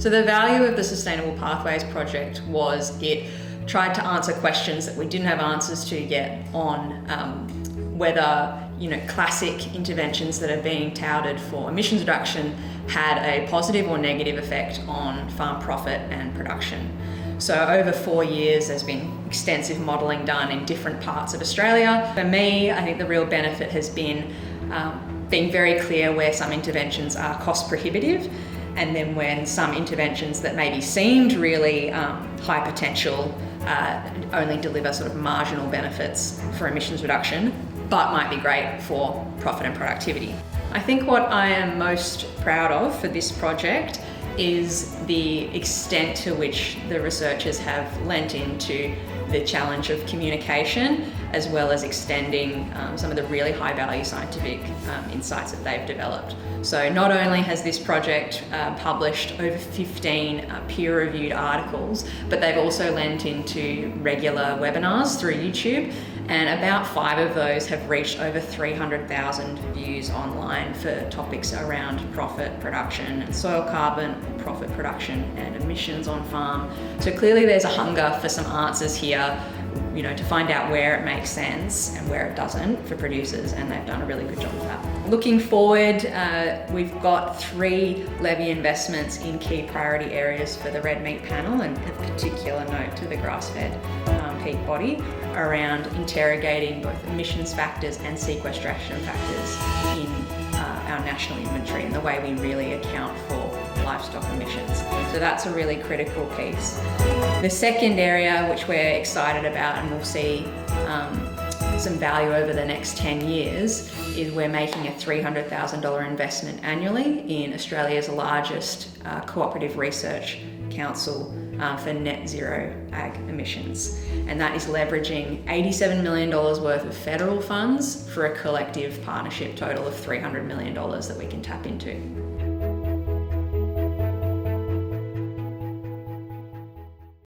So the value of the Sustainable Pathways project was it tried to answer questions that we didn't have answers to yet on whether classic interventions that are being touted for emissions reduction had a positive or negative effect on farm profit and production. So over 4 years, there's been extensive modelling done in different parts of Australia. For me, I think the real benefit has been being very clear where some interventions are cost prohibitive, and then when some interventions that maybe seemed really high potential only deliver sort of marginal benefits for emissions reduction, but might be great for profit and productivity. I think what I am most proud of for this project is the extent to which the researchers have lent into the challenge of communication, as well as extending some of the really high value scientific insights that they've developed. So not only has this project published over 15 peer-reviewed articles, but they've also lent into regular webinars through YouTube, and about 5 of those have reached over 300,000 views online for topics around profit, production and soil carbon, profit, production and emissions on farm. So clearly there's a hunger for some answers here, to find out where it makes sense and where it doesn't for producers, and they've done a really good job of that. Looking forward, we've got 3 levy investments in key priority areas for the red meat panel, and a particular note to the grass-fed peak body around interrogating both emissions factors and sequestration factors in our national inventory and the way we really account for livestock emissions. So that's a really critical piece. The second area, which we're excited about and we'll see some value over the next 10 years, is we're making a $300,000 investment annually in Australia's largest cooperative research council for net zero ag emissions. And that is leveraging $87 million worth of federal funds for a collective partnership total of $300 million that we can tap into.